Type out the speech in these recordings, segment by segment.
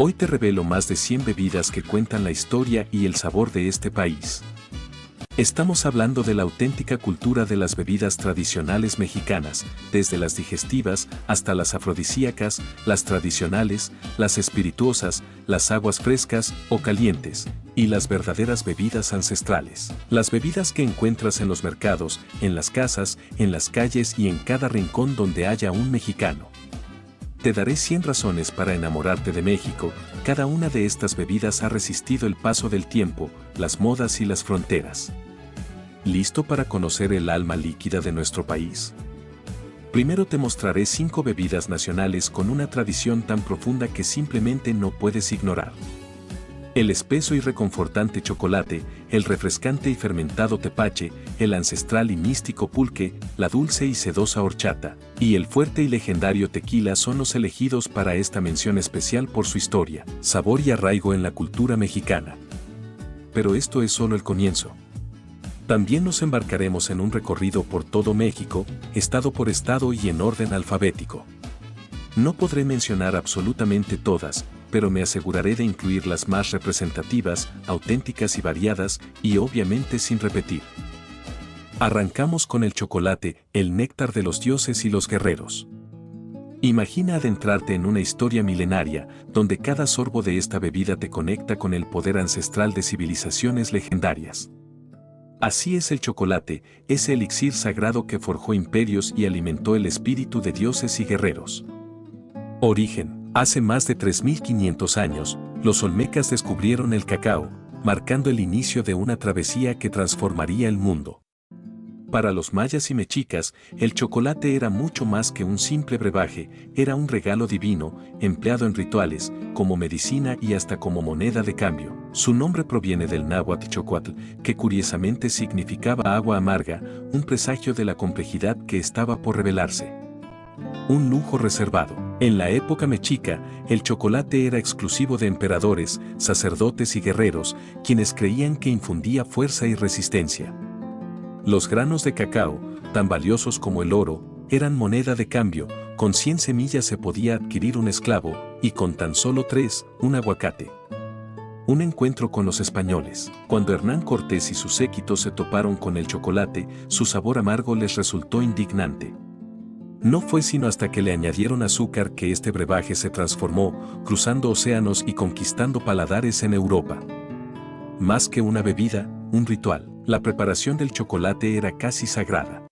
Hoy te revelo más de 100 bebidas que cuentan la historia y el sabor de este país. Estamos hablando de la auténtica cultura de las bebidas tradicionales mexicanas, desde las digestivas hasta las afrodisíacas, las tradicionales, las espirituosas, las aguas frescas o calientes, y las verdaderas bebidas ancestrales. Las bebidas que encuentras en los mercados, en las casas, en las calles y en cada rincón donde haya un mexicano. Te daré 100 razones para enamorarte de México. Cada una de estas bebidas ha resistido el paso del tiempo, las modas y las fronteras. ¿Listo para conocer el alma líquida de nuestro país? Primero te mostraré 5 bebidas nacionales con una tradición tan profunda que simplemente no puedes ignorar. El espeso y reconfortante chocolate, el refrescante y fermentado tepache, el ancestral y místico pulque, la dulce y sedosa horchata, y el fuerte y legendario tequila son los elegidos para esta mención especial por su historia, sabor y arraigo en la cultura mexicana. Pero esto es solo el comienzo. También nos embarcaremos en un recorrido por todo México, estado por estado y en orden alfabético. No podré mencionar absolutamente todas, pero me aseguraré de incluir las más representativas, auténticas y variadas, y obviamente sin repetir. Arrancamos con el chocolate, el néctar de los dioses y los guerreros. Imagina adentrarte en una historia milenaria, donde cada sorbo de esta bebida te conecta con el poder ancestral de civilizaciones legendarias. Así es el chocolate, ese elixir sagrado que forjó imperios y alimentó el espíritu de dioses y guerreros. Origen. Hace más de 3.500 años, los olmecas descubrieron el cacao, marcando el inicio de una travesía que transformaría el mundo. Para los mayas y mexicas, el chocolate era mucho más que un simple brebaje, era un regalo divino, empleado en rituales, como medicina y hasta como moneda de cambio. Su nombre proviene del náhuatl chocuatl, que curiosamente significaba agua amarga, un presagio de la complejidad que estaba por revelarse. Un lujo reservado. En la época mexica, el chocolate era exclusivo de emperadores, sacerdotes y guerreros, quienes creían que infundía fuerza y resistencia. Los granos de cacao, tan valiosos como el oro, eran moneda de cambio, con 100 semillas se podía adquirir un esclavo, y con tan solo 3, un aguacate. Un encuentro con los españoles. Cuando Hernán Cortés y su séquito se toparon con el chocolate, su sabor amargo les resultó indignante. No fue sino hasta que le añadieron azúcar que este brebaje se transformó, cruzando océanos y conquistando paladares en Europa. Más que una bebida, un ritual. La preparación del chocolate era casi sagrada.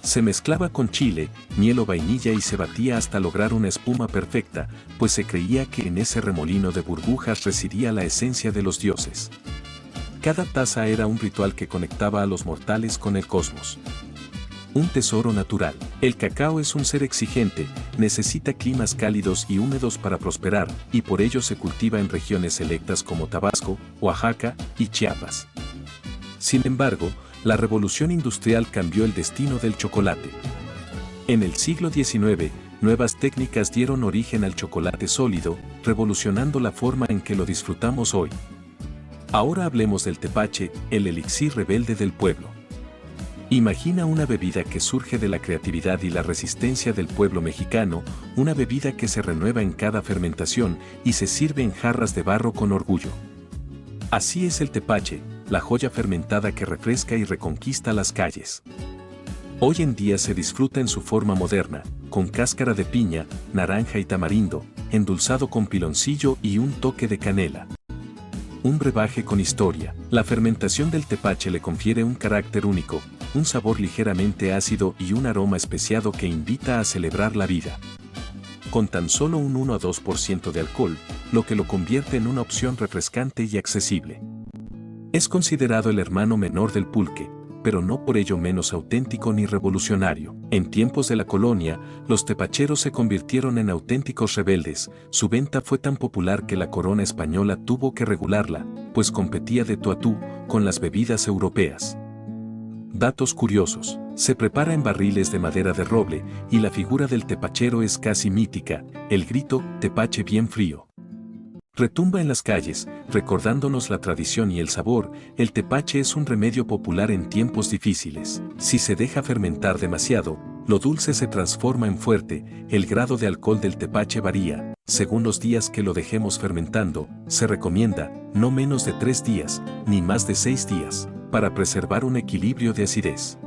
Se mezclaba con chile, miel o vainilla y se batía hasta lograr una espuma perfecta, pues se creía que en ese remolino de burbujas residía la esencia de los dioses. Cada taza era un ritual que conectaba a los mortales con el cosmos. Un tesoro natural. El cacao es un ser exigente, necesita climas cálidos y húmedos para prosperar, y por ello se cultiva en regiones selectas como Tabasco, Oaxaca y Chiapas. Sin embargo, la revolución industrial cambió el destino del chocolate. En el siglo XIX, nuevas técnicas dieron origen al chocolate sólido, revolucionando la forma en que lo disfrutamos hoy. Ahora hablemos del tepache, el elixir rebelde del pueblo. Imagina una bebida que surge de la creatividad y la resistencia del pueblo mexicano, una bebida que se renueva en cada fermentación y se sirve en jarras de barro con orgullo. Así es el tepache, la joya fermentada que refresca y reconquista las calles. Hoy en día se disfruta en su forma moderna, con cáscara de piña, naranja y tamarindo, endulzado con piloncillo y un toque de canela. Un brebaje con historia. La fermentación del tepache le confiere un carácter único, un sabor ligeramente ácido y un aroma especiado que invita a celebrar la vida. Con tan solo un 1 a 2% de alcohol, lo que lo convierte en una opción refrescante y accesible. Es considerado el hermano menor del pulque, pero no por ello menos auténtico ni revolucionario. En tiempos de la colonia, los tepacheros se convirtieron en auténticos rebeldes. Su venta fue tan popular que la corona española tuvo que regularla, pues competía de tú a tú con las bebidas europeas. Datos curiosos. Se prepara en barriles de madera de roble y la figura del tepachero es casi mítica, el grito "tepache bien frío" retumba en las calles, recordándonos la tradición y el sabor. El tepache es un remedio popular en tiempos difíciles. Si se deja fermentar demasiado, lo dulce se transforma en fuerte. El grado de alcohol del tepache varía, Según los días que lo dejemos fermentando, se recomienda no menos de 3 días, ni más de 6 días, para preservar un equilibrio de acidez.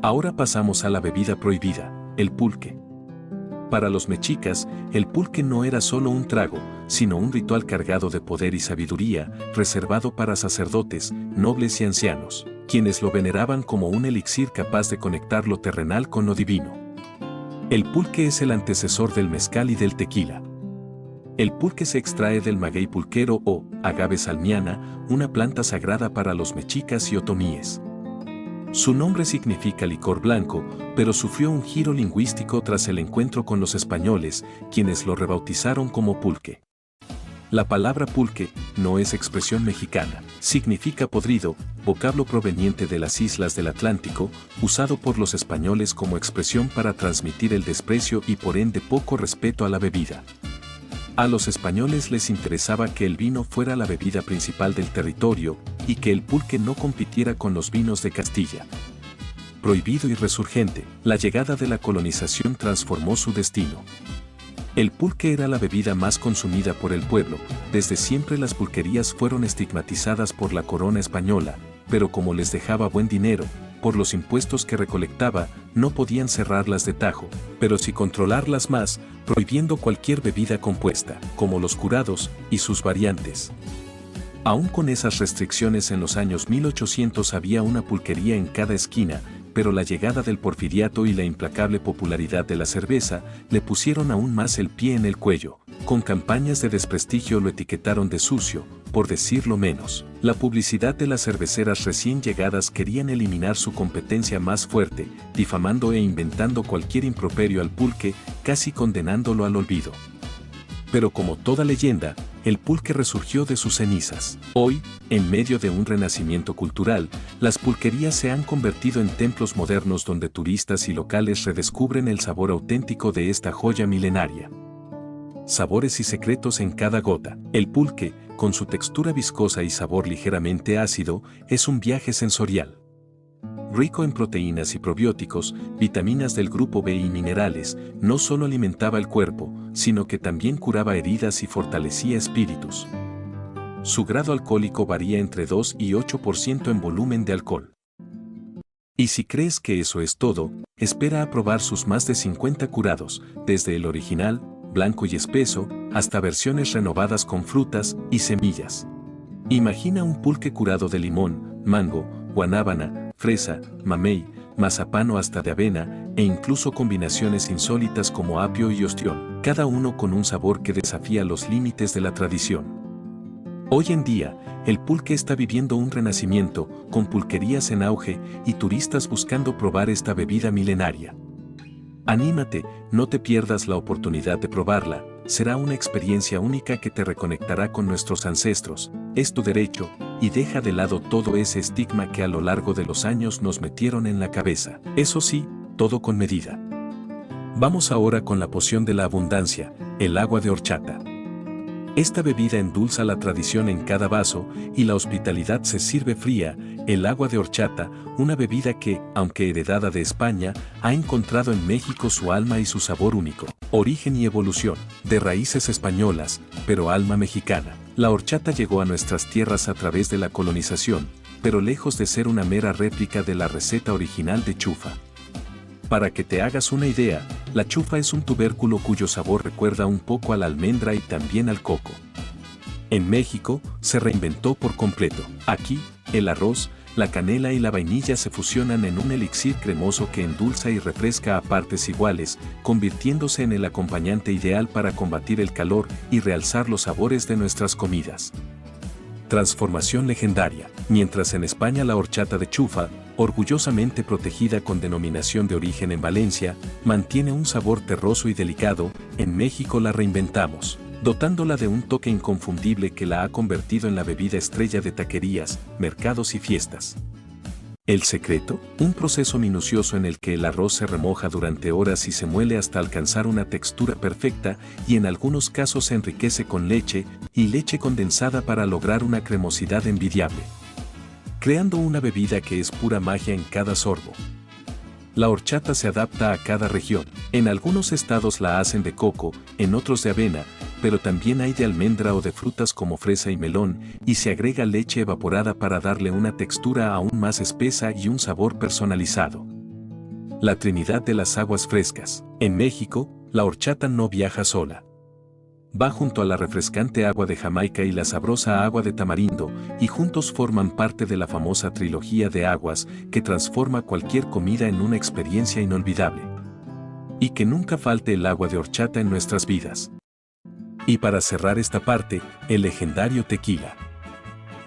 Ahora pasamos a la bebida prohibida, el pulque. Para los mexicas, el pulque no era solo un trago, sino un ritual cargado de poder y sabiduría, reservado para sacerdotes, nobles y ancianos, quienes lo veneraban como un elixir capaz de conectar lo terrenal con lo divino. El pulque es el antecesor del mezcal y del tequila. El pulque se extrae del maguey pulquero o agave salmiana, una planta sagrada para los mexicas y otomíes. Su nombre significa licor blanco, pero sufrió un giro lingüístico tras el encuentro con los españoles, quienes lo rebautizaron como pulque. La palabra pulque no es expresión mexicana, significa podrido, vocablo proveniente de las islas del Atlántico, usado por los españoles como expresión para transmitir el desprecio y por ende poco respeto a la bebida. A los españoles les interesaba que el vino fuera la bebida principal del territorio y que el pulque no compitiera con los vinos de Castilla. Prohibido y resurgente, la llegada de la colonización transformó su destino. El pulque era la bebida más consumida por el pueblo, desde siempre las pulquerías fueron estigmatizadas por la corona española, pero como les dejaba buen dinero, por los impuestos que recolectaba, no podían cerrarlas de tajo, pero sí controlarlas más, prohibiendo cualquier bebida compuesta, como los curados y sus variantes. Aún con esas restricciones en los años 1800 había una pulquería en cada esquina, pero la llegada del porfiriato y la implacable popularidad de la cerveza le pusieron aún más el pie en el cuello. Con campañas de desprestigio lo etiquetaron de sucio, por decirlo menos. La publicidad de las cerveceras recién llegadas querían eliminar su competencia más fuerte, difamando e inventando cualquier improperio al pulque, casi condenándolo al olvido. Pero como toda leyenda, el pulque resurgió de sus cenizas. Hoy, en medio de un renacimiento cultural, las pulquerías se han convertido en templos modernos donde turistas y locales redescubren el sabor auténtico de esta joya milenaria. Sabores y secretos en cada gota. El pulque, con su textura viscosa y sabor ligeramente ácido, es un viaje sensorial. Rico en proteínas y probióticos, vitaminas del grupo B y minerales, no solo alimentaba el cuerpo, sino que también curaba heridas y fortalecía espíritus. Su grado alcohólico varía entre 2 y 8% en volumen de alcohol. Y si crees que eso es todo, espera a probar sus más de 50 curados, desde el original, blanco y espeso, hasta versiones renovadas con frutas y semillas. Imagina un pulque curado de limón, mango, guanábana, fresa, mamey, mazapán o hasta de avena, e incluso combinaciones insólitas como apio y ostión, cada uno con un sabor que desafía los límites de la tradición. Hoy en día, el pulque está viviendo un renacimiento, con pulquerías en auge y turistas buscando probar esta bebida milenaria. Anímate, no te pierdas la oportunidad de probarla, será una experiencia única que te reconectará con nuestros ancestros, es tu derecho, y deja de lado todo ese estigma que a lo largo de los años nos metieron en la cabeza. Eso sí, todo con medida. Vamos ahora con la poción de la abundancia, el agua de horchata. Esta bebida endulza la tradición en cada vaso y la hospitalidad se sirve fría. El agua de horchata, una bebida que, aunque heredada de España, ha encontrado en México su alma y su sabor único. Origen y evolución, de raíces españolas, pero alma mexicana. La horchata llegó a nuestras tierras a través de la colonización, pero lejos de ser una mera réplica de la receta original de chufa. Para que te hagas una idea, la chufa es un tubérculo cuyo sabor recuerda un poco a la almendra y también al coco. En México, se reinventó por completo. Aquí, el arroz, la canela y la vainilla se fusionan en un elixir cremoso que endulza y refresca a partes iguales, convirtiéndose en el acompañante ideal para combatir el calor y realzar los sabores de nuestras comidas. Transformación legendaria. Mientras en España la horchata de chufa, orgullosamente protegida con denominación de origen en Valencia, mantiene un sabor terroso y delicado, en México la reinventamos, dotándola de un toque inconfundible que la ha convertido en la bebida estrella de taquerías, mercados y fiestas. ¿El secreto? Un proceso minucioso en el que el arroz se remoja durante horas y se muele hasta alcanzar una textura perfecta y en algunos casos se enriquece con leche y leche condensada para lograr una cremosidad envidiable, creando una bebida que es pura magia en cada sorbo. La horchata se adapta a cada región. En algunos estados la hacen de coco, en otros de avena, pero también hay de almendra o de frutas como fresa y melón, y se agrega leche evaporada para darle una textura aún más espesa y un sabor personalizado. La Trinidad de las aguas frescas. En México, la horchata no viaja sola. Va junto a la refrescante agua de Jamaica y la sabrosa agua de tamarindo, y juntos forman parte de la famosa trilogía de aguas que transforma cualquier comida en una experiencia inolvidable. Y que nunca falte el agua de horchata en nuestras vidas. Y para cerrar esta parte, el legendario tequila.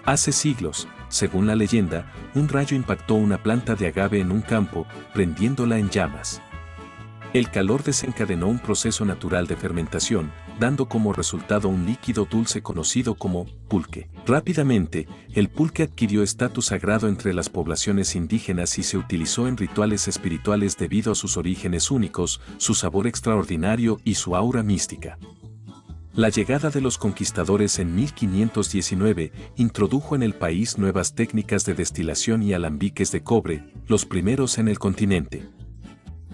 Hace siglos, según la leyenda, un rayo impactó una planta de agave en un campo, prendiéndola en llamas. El calor desencadenó un proceso natural de fermentación, dando como resultado un líquido dulce conocido como pulque. Rápidamente, el pulque adquirió estatus sagrado entre las poblaciones indígenas y se utilizó en rituales espirituales debido a sus orígenes únicos, su sabor extraordinario y su aura mística. La llegada de los conquistadores en 1519 introdujo en el país nuevas técnicas de destilación y alambiques de cobre, los primeros en el continente.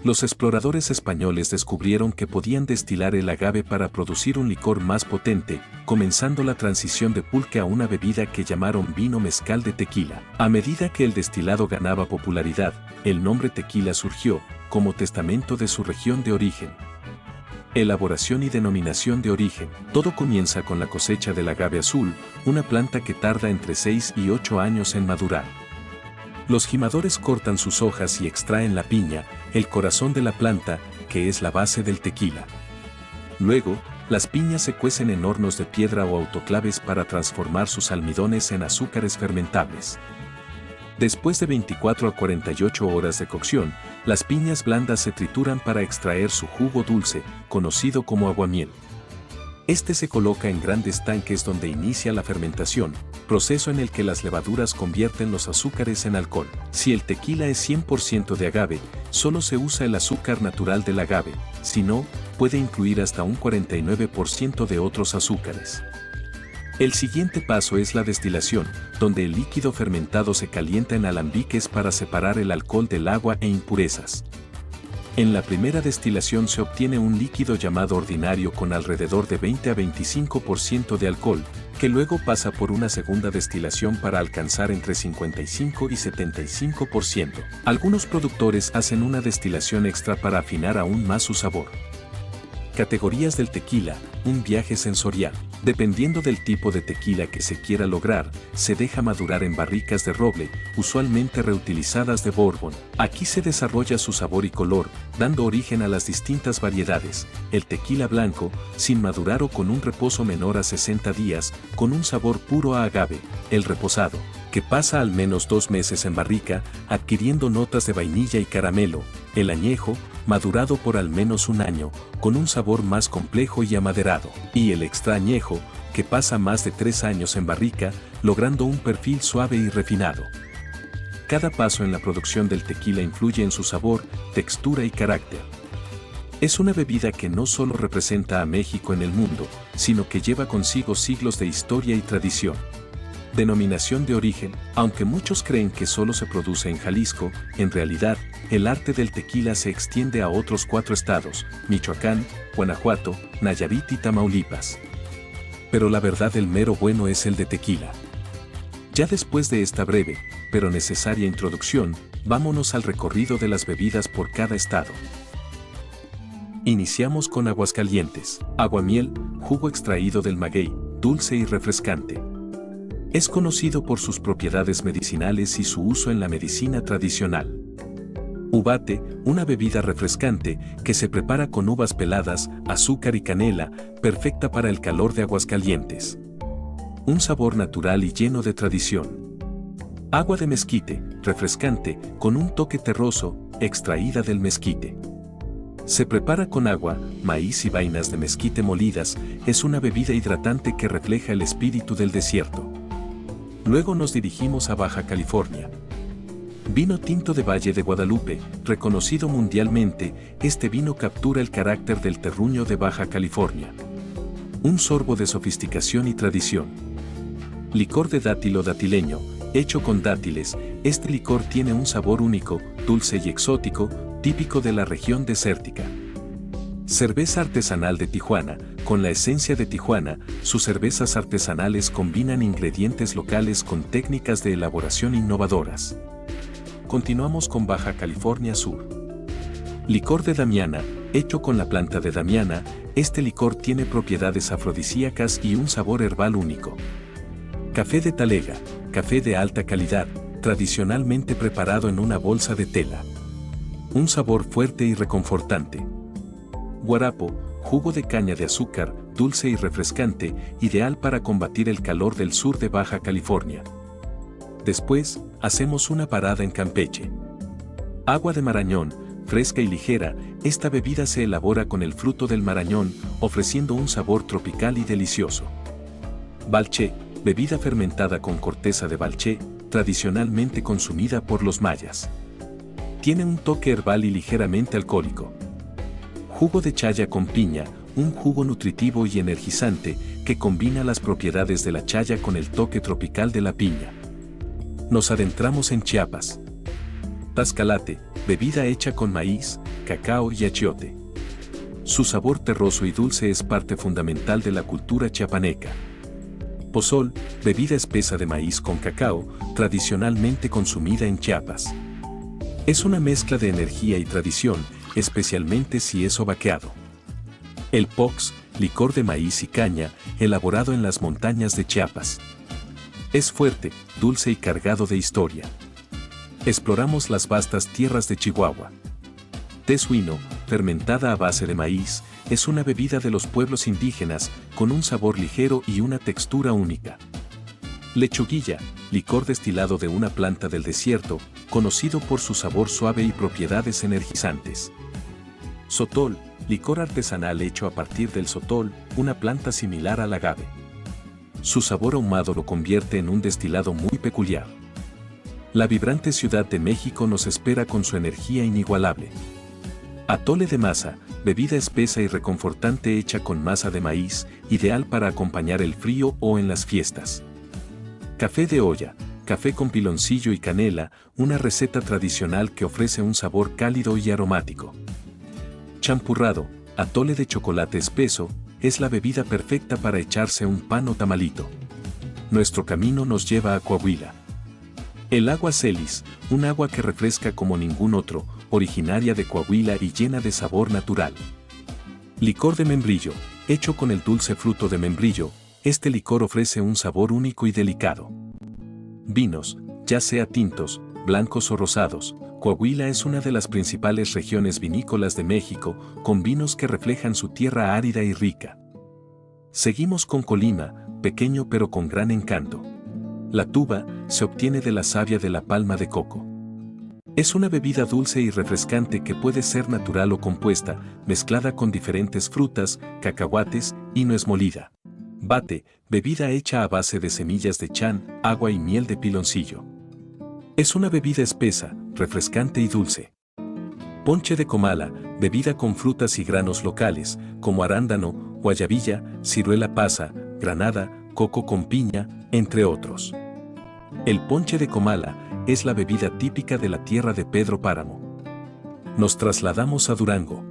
Los exploradores españoles descubrieron que podían destilar el agave para producir un licor más potente, comenzando la transición de pulque a una bebida que llamaron vino mezcal de tequila. A medida que el destilado ganaba popularidad, el nombre tequila surgió, como testamento de su región de origen. Elaboración y denominación de origen. Todo comienza con la cosecha del agave azul, una planta que tarda entre 6 y 8 años en madurar. Los jimadores cortan sus hojas y extraen la piña, el corazón de la planta, que es la base del tequila. Luego, las piñas se cuecen en hornos de piedra o autoclaves para transformar sus almidones en azúcares fermentables. Después de 24 a 48 horas de cocción, las piñas blandas se trituran para extraer su jugo dulce, conocido como aguamiel. Este se coloca en grandes tanques donde inicia la fermentación, proceso en el que las levaduras convierten los azúcares en alcohol. Si el tequila es 100% de agave, solo se usa el azúcar natural del agave, si no, puede incluir hasta un 49% de otros azúcares. El siguiente paso es la destilación, donde el líquido fermentado se calienta en alambiques para separar el alcohol del agua e impurezas. En la primera destilación se obtiene un líquido llamado ordinario con alrededor de 20 a 25% de alcohol, que luego pasa por una segunda destilación para alcanzar entre 55 y 75%. Algunos productores hacen una destilación extra para afinar aún más su sabor. Categorías del tequila, un viaje sensorial. Dependiendo del tipo de tequila que se quiera lograr, se deja madurar en barricas de roble, usualmente reutilizadas de Bourbon. Aquí se desarrolla su sabor y color, dando origen a las distintas variedades. El tequila blanco, sin madurar o con un reposo menor a 60 días, con un sabor puro a agave. El reposado, que pasa al menos 2 meses en barrica, adquiriendo notas de vainilla y caramelo. El añejo, madurado por al menos 1 año, con un sabor más complejo y amaderado. Y el extra añejo, que pasa más de 3 años en barrica, logrando un perfil suave y refinado. Cada paso en la producción del tequila influye en su sabor, textura y carácter. Es una bebida que no solo representa a México en el mundo, sino que lleva consigo siglos de historia y tradición. Denominación de origen. Aunque muchos creen que solo se produce en Jalisco, en realidad, el arte del tequila se extiende a otros 4 estados, Michoacán, Guanajuato, Nayarit y Tamaulipas. Pero la verdad, el mero bueno es el de tequila. Ya después de esta breve, pero necesaria introducción, vámonos al recorrido de las bebidas por cada estado. Iniciamos con Aguascalientes. Aguamiel, jugo extraído del maguey, dulce y refrescante. Es conocido por sus propiedades medicinales y su uso en la medicina tradicional. Uvate, una bebida refrescante que se prepara con uvas peladas, azúcar y canela, perfecta para el calor de Aguascalientes. Un sabor natural y lleno de tradición. Agua de mezquite, refrescante, con un toque terroso, extraída del mezquite. Se prepara con agua, maíz y vainas de mezquite molidas, es una bebida hidratante que refleja el espíritu del desierto. Luego nos dirigimos a Baja California. Vino tinto de Valle de Guadalupe, reconocido mundialmente, este vino captura el carácter del terruño de Baja California. Un sorbo de sofisticación y tradición. Licor de dátil o datileño, hecho con dátiles, este licor tiene un sabor único, dulce y exótico, típico de la región desértica. Cerveza artesanal de Tijuana. Con la esencia de Tijuana, sus cervezas artesanales combinan ingredientes locales con técnicas de elaboración innovadoras. Continuamos con Baja California Sur. Licor de Damiana. Hecho con la planta de Damiana, este licor tiene propiedades afrodisíacas y un sabor herbal único. Café de Talega. Café de alta calidad, tradicionalmente preparado en una bolsa de tela. Un sabor fuerte y reconfortante. Guarapo, jugo de caña de azúcar, dulce y refrescante, ideal para combatir el calor del sur de Baja California. Después, hacemos una parada en Campeche. Agua de marañón, fresca y ligera, esta bebida se elabora con el fruto del marañón, ofreciendo un sabor tropical y delicioso. Balché, bebida fermentada con corteza de balché, tradicionalmente consumida por los mayas. Tiene un toque herbal y ligeramente alcohólico. Jugo de chaya con piña, un jugo nutritivo y energizante que combina las propiedades de la chaya con el toque tropical de la piña. Nos adentramos en Chiapas. Tascalate, bebida hecha con maíz, cacao y achiote. Su sabor terroso y dulce es parte fundamental de la cultura chiapaneca. Pozol, bebida espesa de maíz con cacao, tradicionalmente consumida en Chiapas. Es una mezcla de energía y tradición, especialmente si es obaqueado. El Pox, licor de maíz y caña, elaborado en las montañas de Chiapas. Es fuerte, dulce y cargado de historia. Exploramos las vastas tierras de Chihuahua. Tezuino, fermentada a base de maíz, es una bebida de los pueblos indígenas, con un sabor ligero y una textura única. Lechuguilla, licor destilado de una planta del desierto, conocido por su sabor suave y propiedades energizantes. Sotol, licor artesanal hecho a partir del sotol, una planta similar al agave. Su sabor ahumado lo convierte en un destilado muy peculiar. La vibrante Ciudad de México nos espera con su energía inigualable. Atole de masa, bebida espesa y reconfortante hecha con masa de maíz, ideal para acompañar el frío o en las fiestas. Café de olla, café con piloncillo y canela, una receta tradicional que ofrece un sabor cálido y aromático. Champurrado, atole de chocolate espeso, es la bebida perfecta para echarse un pan o tamalito. Nuestro camino nos lleva a Coahuila. El agua Celis, un agua que refresca como ningún otro, originaria de Coahuila y llena de sabor natural. Licor de membrillo, hecho con el dulce fruto de membrillo, este licor ofrece un sabor único y delicado. Vinos, ya sea tintos, blancos o rosados, Coahuila es una de las principales regiones vinícolas de México, con vinos que reflejan su tierra árida y rica. Seguimos con Colima, pequeño pero con gran encanto. La tuba se obtiene de la savia de la palma de coco. Es una bebida dulce y refrescante que puede ser natural o compuesta, mezclada con diferentes frutas, cacahuates y nuez molida. Bate, bebida hecha a base de semillas de chan, agua y miel de piloncillo. Es una bebida espesa, refrescante y dulce. Ponche de Comala, bebida con frutas y granos locales, como arándano, guayabilla, ciruela pasa, granada, coco con piña, entre otros. El ponche de Comala es la bebida típica de la tierra de Pedro Páramo. Nos trasladamos a Durango.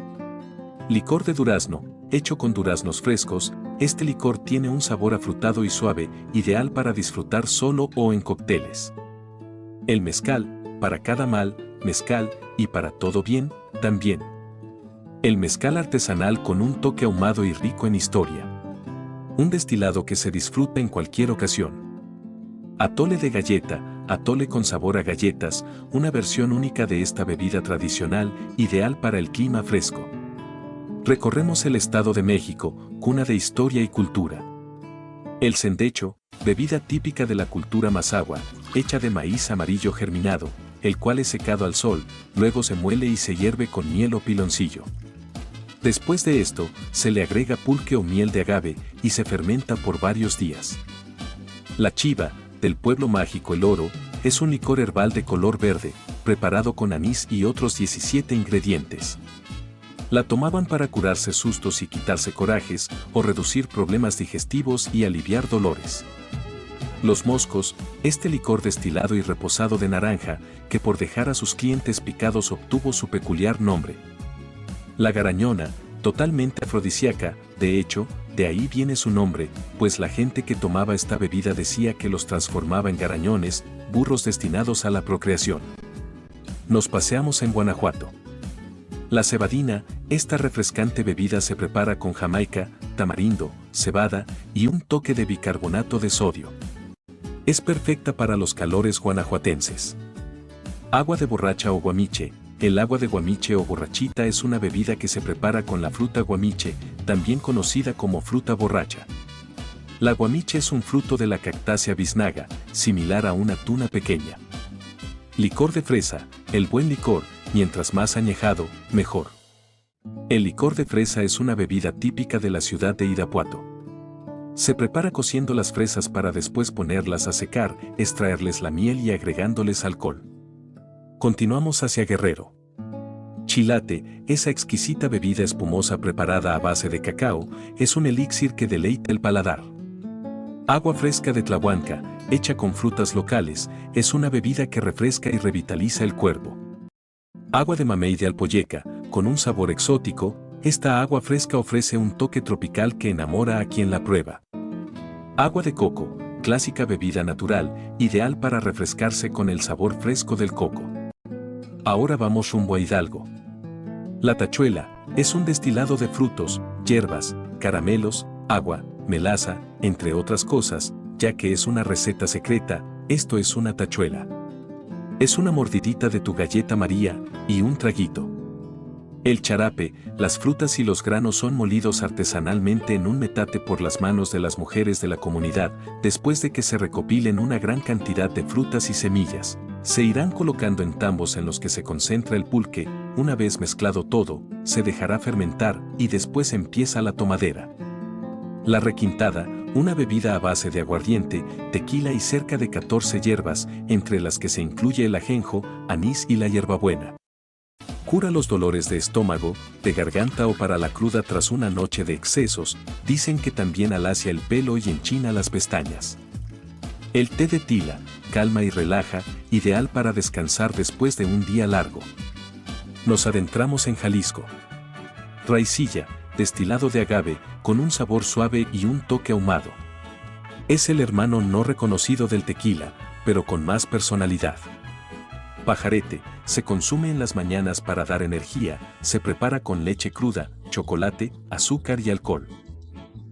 Licor de durazno, hecho con duraznos frescos, este licor tiene un sabor afrutado y suave, ideal para disfrutar solo o en cócteles. El mezcal, para cada mal, mezcal, y para todo bien, también. El mezcal artesanal con un toque ahumado y rico en historia. Un destilado que se disfruta en cualquier ocasión. Atole de galleta, atole con sabor a galletas, una versión única de esta bebida tradicional, ideal para el clima fresco. Recorremos el Estado de México, cuna de historia y cultura. El cendecho, bebida típica de la cultura mazahua, hecha de maíz amarillo germinado, el cual es secado al sol, luego se muele y se hierve con miel o piloncillo. Después de esto, se le agrega pulque o miel de agave y se fermenta por varios días. La chiva, del pueblo mágico El Oro, es un licor herbal de color verde, preparado con anís y otros 17 ingredientes. La tomaban para curarse sustos y quitarse corajes, o reducir problemas digestivos y aliviar dolores. Los Moscos, este licor destilado y reposado de naranja, que por dejar a sus clientes picados obtuvo su peculiar nombre. La Garañona, totalmente afrodisíaca, de hecho, de ahí viene su nombre, pues la gente que tomaba esta bebida decía que los transformaba en garañones, burros destinados a la procreación. Nos paseamos en Guanajuato. La cebadina, esta refrescante bebida se prepara con jamaica, tamarindo, cebada y un toque de bicarbonato de sodio. Es perfecta para los calores guanajuatenses. Agua de borracha o guamiche. El agua de guamiche o borrachita es una bebida que se prepara con la fruta guamiche, también conocida como fruta borracha. La guamiche es un fruto de la cactácea biznaga, similar a una tuna pequeña. Licor de fresa. El buen licor, mientras más añejado, mejor. El licor de fresa es una bebida típica de la ciudad de Irapuato. Se prepara cociendo las fresas para después ponerlas a secar, extraerles la miel y agregándoles alcohol. Continuamos hacia Guerrero. Chilate, esa exquisita bebida espumosa preparada a base de cacao, es un elixir que deleita el paladar. Agua fresca de Tlahuanca, hecha con frutas locales, es una bebida que refresca y revitaliza el cuerpo. Agua de mamey de Alpoyeca, con un sabor exótico, esta agua fresca ofrece un toque tropical que enamora a quien la prueba. Agua de coco, clásica bebida natural, ideal para refrescarse con el sabor fresco del coco. Ahora vamos rumbo a Hidalgo. La tachuela es un destilado de frutos, hierbas, caramelos, agua, melaza, entre otras cosas, ya que es una receta secreta, esto es una tachuela. Es una mordidita de tu galleta María y un traguito. El charape, las frutas y los granos son molidos artesanalmente en un metate por las manos de las mujeres de la comunidad, después de que se recopilen una gran cantidad de frutas y semillas. Se irán colocando en tambos en los que se concentra el pulque, una vez mezclado todo, se dejará fermentar y después empieza la tomadera. La requintada, una bebida a base de aguardiente, tequila y cerca de 14 hierbas, entre las que se incluye el ajenjo, anís y la hierbabuena. Cura los dolores de estómago, de garganta o para la cruda tras una noche de excesos, dicen que también alacia el pelo y enchina las pestañas. El té de tila, calma y relaja, ideal para descansar después de un día largo. Nos adentramos en Jalisco. Raicilla, destilado de agave, con un sabor suave y un toque ahumado. Es el hermano no reconocido del tequila, pero con más personalidad. Pajarete, se consume en las mañanas para dar energía, se prepara con leche cruda, chocolate, azúcar y alcohol.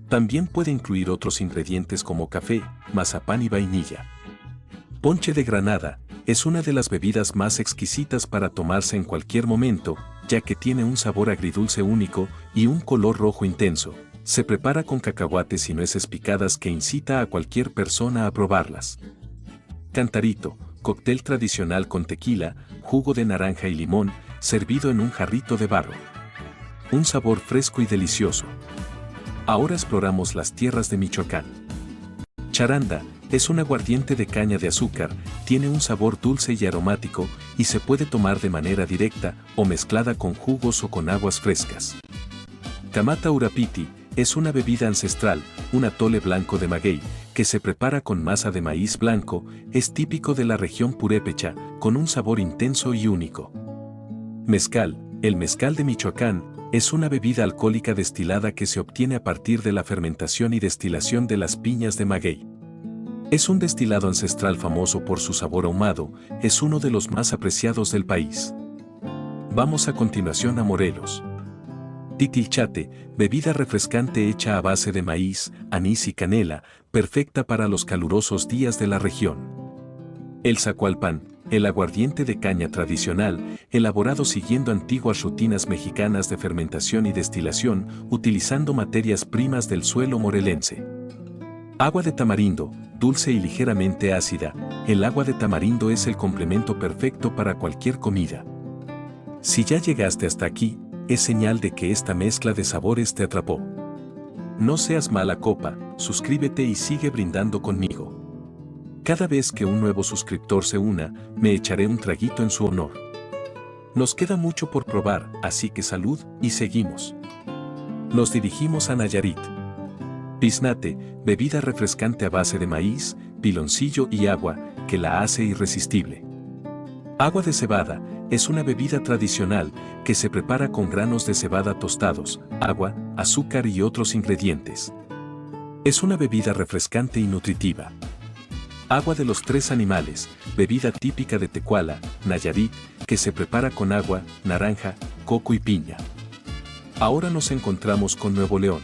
También puede incluir otros ingredientes como café, mazapán y vainilla. Ponche de granada, es una de las bebidas más exquisitas para tomarse en cualquier momento, ya que tiene un sabor agridulce único y un color rojo intenso. Se prepara con cacahuates y nueces picadas que incita a cualquier persona a probarlas. Cantarito, cóctel tradicional con tequila, jugo de naranja y limón, servido en un jarrito de barro. Un sabor fresco y delicioso. Ahora exploramos las tierras de Michoacán. Charanda, es un aguardiente de caña de azúcar, tiene un sabor dulce y aromático, y se puede tomar de manera directa o mezclada con jugos o con aguas frescas. Camata Urapiti, es una bebida ancestral, un atole blanco de maguey, que se prepara con masa de maíz blanco, es típico de la región purépecha, con un sabor intenso y único. Mezcal, el mezcal de Michoacán, es una bebida alcohólica destilada que se obtiene a partir de la fermentación y destilación de las piñas de maguey. Es un destilado ancestral famoso por su sabor ahumado, es uno de los más apreciados del país. Vamos a continuación a Morelos. Titilchate, bebida refrescante hecha a base de maíz, anís y canela, perfecta para los calurosos días de la región. El zacualpan, el aguardiente de caña tradicional, elaborado siguiendo antiguas rutinas mexicanas de fermentación y destilación, utilizando materias primas del suelo morelense. Agua de tamarindo, dulce y ligeramente ácida, el agua de tamarindo es el complemento perfecto para cualquier comida. Si ya llegaste hasta aquí, es señal de que esta mezcla de sabores te atrapó. No seas mala copa, suscríbete y sigue brindando conmigo. Cada vez que un nuevo suscriptor se una, me echaré un traguito en su honor. Nos queda mucho por probar, así que salud y seguimos. Nos dirigimos a Nayarit. Piznate, bebida refrescante a base de maíz, piloncillo y agua, que la hace irresistible. Agua de cebada es una bebida tradicional que se prepara con granos de cebada tostados, agua, azúcar y otros ingredientes. Es una bebida refrescante y nutritiva. Agua de los tres animales, bebida típica de Tecuala, Nayarit, que se prepara con agua, naranja, coco y piña. Ahora nos encontramos con Nuevo León.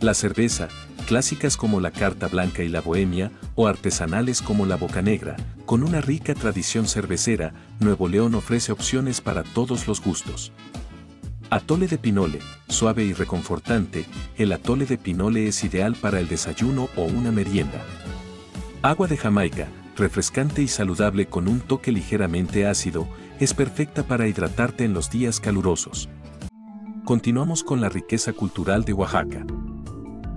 La cerveza, clásicas como la Carta Blanca y la Bohemia, o artesanales como la Bocanegra, con una rica tradición cervecera, Nuevo León ofrece opciones para todos los gustos. Atole de pinole, suave y reconfortante, el atole de pinole es ideal para el desayuno o una merienda. Agua de Jamaica, refrescante y saludable con un toque ligeramente ácido, es perfecta para hidratarte en los días calurosos. Continuamos con la riqueza cultural de Oaxaca.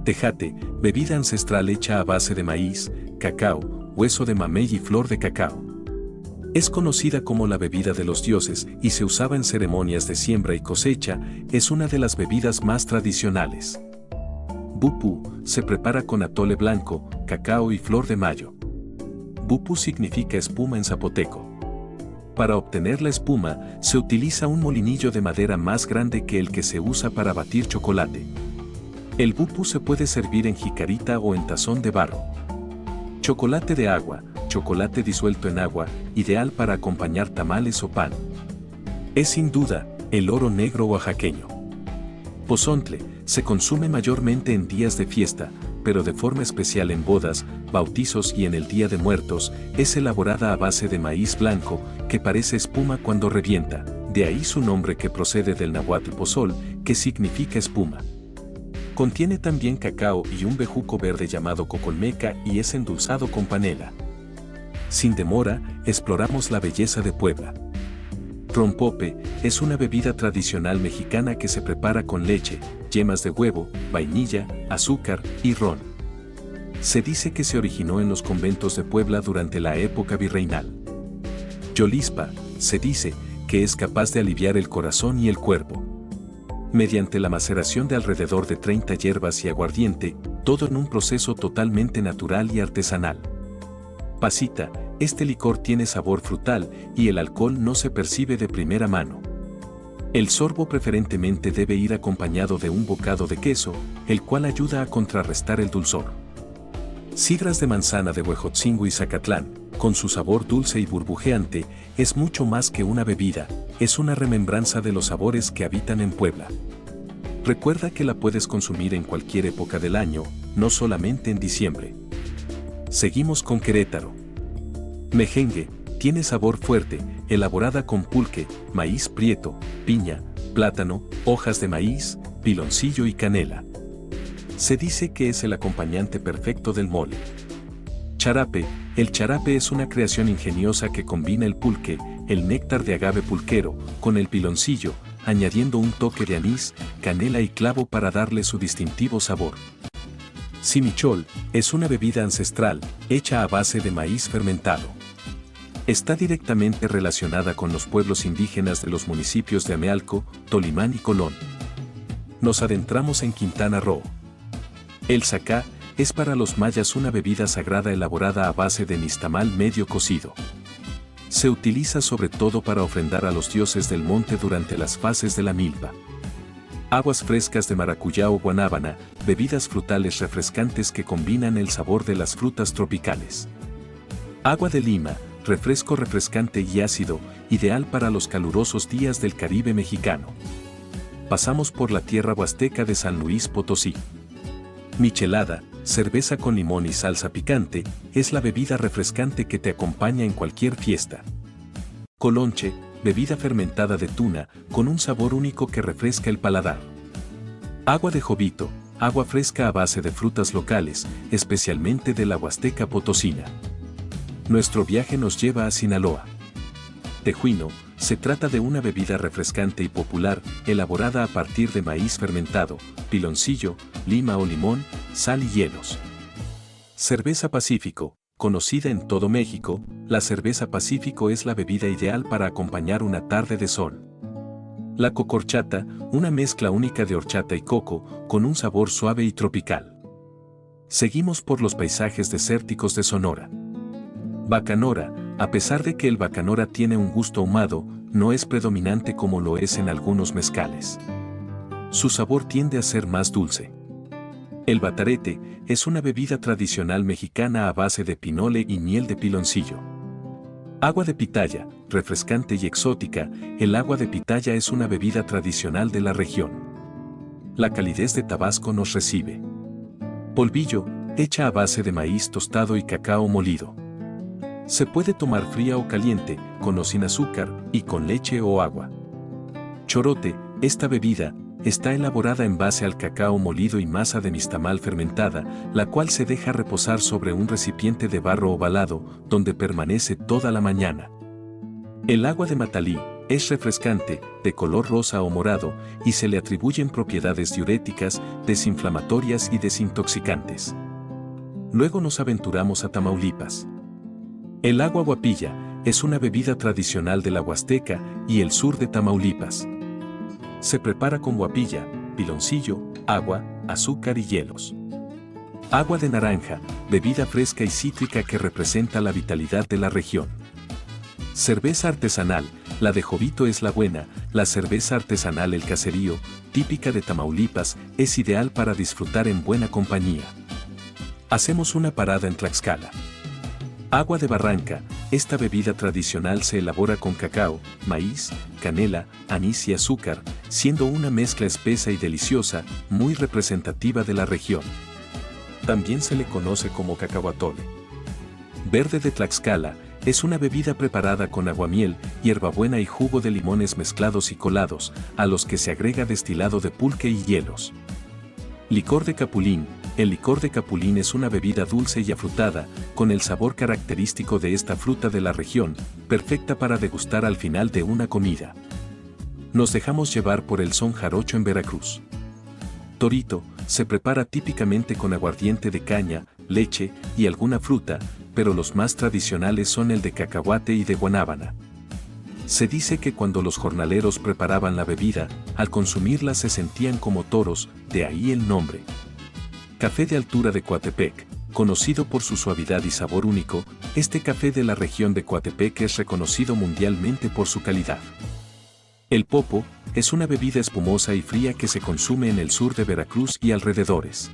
Tejate, bebida ancestral hecha a base de maíz, cacao, hueso de mamey y flor de cacao. Es conocida como la bebida de los dioses y se usaba en ceremonias de siembra y cosecha, es una de las bebidas más tradicionales. Bupú, se prepara con atole blanco, cacao y flor de mayo. Bupú significa espuma en zapoteco. Para obtener la espuma, se utiliza un molinillo de madera más grande que el que se usa para batir chocolate. El bupú se puede servir en jicarita o en tazón de barro. Chocolate de agua, chocolate disuelto en agua, ideal para acompañar tamales o pan. Es sin duda, el oro negro oaxaqueño. Pozontle, se consume mayormente en días de fiesta, pero de forma especial en bodas, bautizos y en el Día de Muertos, es elaborada a base de maíz blanco, que parece espuma cuando revienta, de ahí su nombre que procede del náhuatl pozol, que significa espuma. Contiene también cacao y un bejuco verde llamado cocolmeca y es endulzado con panela. Sin demora, exploramos la belleza de Puebla. Rompope es una bebida tradicional mexicana que se prepara con leche, yemas de huevo, vainilla, azúcar y ron. Se dice que se originó en los conventos de Puebla durante la época virreinal. Yolispa, se dice que es capaz de aliviar el corazón y el cuerpo. Mediante la maceración de alrededor de 30 hierbas y aguardiente, todo en un proceso totalmente natural y artesanal. Pasita, este licor tiene sabor frutal y el alcohol no se percibe de primera mano. El sorbo preferentemente debe ir acompañado de un bocado de queso, el cual ayuda a contrarrestar el dulzor. Sidras de manzana de Huejotzingo y Zacatlán, con su sabor dulce y burbujeante, es mucho más que una bebida, es una remembranza de los sabores que habitan en Puebla. Recuerda que la puedes consumir en cualquier época del año, no solamente en diciembre. Seguimos con Querétaro. Mejengue, tiene sabor fuerte, elaborada con pulque, maíz prieto, piña, plátano, hojas de maíz, piloncillo y canela. Se dice que es el acompañante perfecto del mole. Charape, el charape es una creación ingeniosa que combina el pulque, el néctar de agave pulquero, con el piloncillo, añadiendo un toque de anís, canela y clavo para darle su distintivo sabor. Simichol, es una bebida ancestral, hecha a base de maíz fermentado. Está directamente relacionada con los pueblos indígenas de los municipios de Amealco, Tolimán y Colón. Nos adentramos en Quintana Roo. El sacá es para los mayas una bebida sagrada elaborada a base de nixtamal medio cocido. Se utiliza sobre todo para ofrendar a los dioses del monte durante las fases de la milpa. Aguas frescas de maracuyá o guanábana, bebidas frutales refrescantes que combinan el sabor de las frutas tropicales. Agua de lima, refresco refrescante y ácido, ideal para los calurosos días del Caribe mexicano. Pasamos por la tierra huasteca de San Luis Potosí. Michelada, cerveza con limón y salsa picante, es la bebida refrescante que te acompaña en cualquier fiesta. Colonche, bebida fermentada de tuna, con un sabor único que refresca el paladar. Agua de Jovito, agua fresca a base de frutas locales, especialmente de la Huasteca Potosina. Nuestro viaje nos lleva a Sinaloa. Tejuino, se trata de una bebida refrescante y popular, elaborada a partir de maíz fermentado, piloncillo, lima o limón, sal y hielos. Cerveza Pacífico, conocida en todo México, la cerveza Pacífico es la bebida ideal para acompañar una tarde de sol. La cocorchata, una mezcla única de horchata y coco, con un sabor suave y tropical. Seguimos por los paisajes desérticos de Sonora. Bacanora, a pesar de que el bacanora tiene un gusto ahumado, no es predominante como lo es en algunos mezcales. Su sabor tiende a ser más dulce. El batarete es una bebida tradicional mexicana a base de pinole y miel de piloncillo. Agua de pitaya, refrescante y exótica, el agua de pitaya es una bebida tradicional de la región. La calidez de Tabasco nos recibe. Polvillo, hecha a base de maíz tostado y cacao molido. Se puede tomar fría o caliente, con o sin azúcar, y con leche o agua. Chorote, esta bebida, está elaborada en base al cacao molido y masa de nixtamal fermentada, la cual se deja reposar sobre un recipiente de barro ovalado, donde permanece toda la mañana. El agua de Matalí es refrescante, de color rosa o morado, y se le atribuyen propiedades diuréticas, desinflamatorias y desintoxicantes. Luego nos aventuramos a Tamaulipas. El agua guapilla es una bebida tradicional de la Huasteca y el sur de Tamaulipas. Se prepara con guapilla, piloncillo, agua, azúcar y hielos. Agua de naranja, bebida fresca y cítrica que representa la vitalidad de la región. Cerveza artesanal, la de Jovito es la buena, la cerveza artesanal El Caserío, típica de Tamaulipas, es ideal para disfrutar en buena compañía. Hacemos una parada en Tlaxcala. Agua de Barranca, esta bebida tradicional se elabora con cacao, maíz, canela, anís y azúcar, siendo una mezcla espesa y deliciosa, muy representativa de la región. También se le conoce como cacahuatole. Verde de Tlaxcala, es una bebida preparada con aguamiel, hierbabuena y jugo de limones mezclados y colados, a los que se agrega destilado de pulque y hielos. Licor de capulín, el licor de capulín es una bebida dulce y afrutada, con el sabor característico de esta fruta de la región, perfecta para degustar al final de una comida. Nos dejamos llevar por el son jarocho en Veracruz. Torito, se prepara típicamente con aguardiente de caña, leche y alguna fruta, pero los más tradicionales son el de cacahuate y de guanábana. Se dice que cuando los jornaleros preparaban la bebida, al consumirla se sentían como toros, de ahí el nombre. Café de altura de Coatepec, conocido por su suavidad y sabor único, este café de la región de Coatepec es reconocido mundialmente por su calidad. El popo es una bebida espumosa y fría que se consume en el sur de Veracruz y alrededores.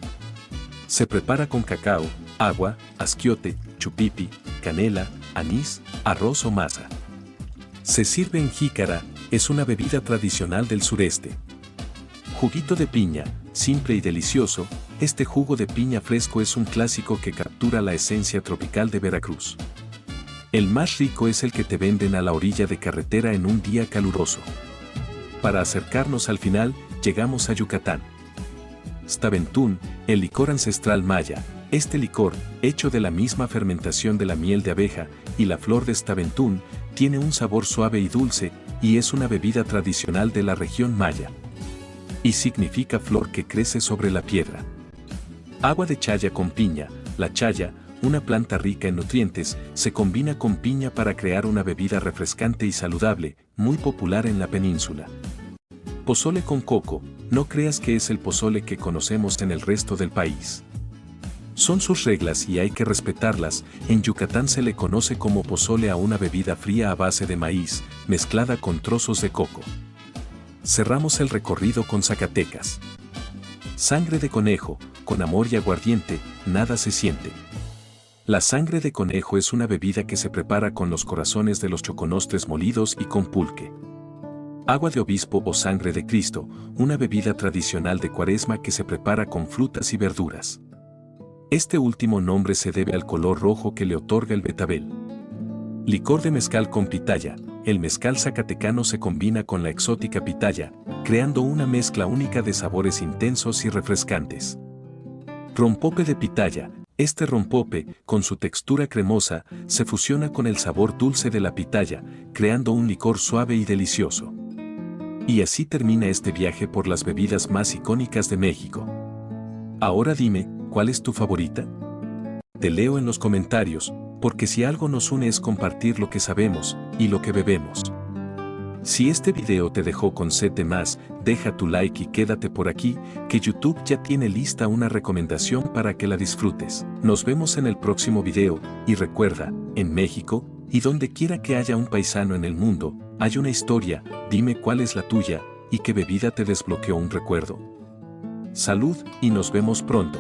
Se prepara con cacao, agua, asquiote, chupipi, canela, anís, arroz o masa. Se sirve en jícara, es una bebida tradicional del sureste. Juguito de piña, simple y delicioso, este jugo de piña fresco es un clásico que captura la esencia tropical de Veracruz. El más rico es el que te venden a la orilla de carretera en un día caluroso. Para acercarnos al final, llegamos a Yucatán. Staventún, el licor ancestral maya. Este licor, hecho de la misma fermentación de la miel de abeja y la flor de Staventún, tiene un sabor suave y dulce, y es una bebida tradicional de la región maya. Y significa flor que crece sobre la piedra. Agua de chaya con piña. La chaya, una planta rica en nutrientes, se combina con piña para crear una bebida refrescante y saludable, muy popular en la península. Pozole con coco, no creas que es el pozole que conocemos en el resto del país. Son sus reglas y hay que respetarlas. En Yucatán se le conoce como pozole a una bebida fría a base de maíz, mezclada con trozos de coco. Cerramos el recorrido con Zacatecas. Sangre de conejo, con amor y aguardiente, nada se siente. La sangre de conejo es una bebida que se prepara con los corazones de los choconostres molidos y con pulque. Agua de obispo o sangre de Cristo, una bebida tradicional de Cuaresma que se prepara con frutas y verduras. Este último nombre se debe al color rojo que le otorga el betabel. Licor de mezcal con pitaya. El mezcal zacatecano se combina con la exótica pitaya, creando una mezcla única de sabores intensos y refrescantes. Rompope de pitaya. Este rompope, con su textura cremosa, se fusiona con el sabor dulce de la pitaya, creando un licor suave y delicioso. Y así termina este viaje por las bebidas más icónicas de México. Ahora dime, ¿cuál es tu favorita? Te leo en los comentarios, porque si algo nos une es compartir lo que sabemos y lo que bebemos. Si este video te dejó con sed de más, deja tu like y quédate por aquí, que YouTube ya tiene lista una recomendación para que la disfrutes. Nos vemos en el próximo video, y recuerda, en México, y donde quiera que haya un paisano en el mundo, hay una historia, dime cuál es la tuya, y qué bebida te desbloqueó un recuerdo. Salud, y nos vemos pronto.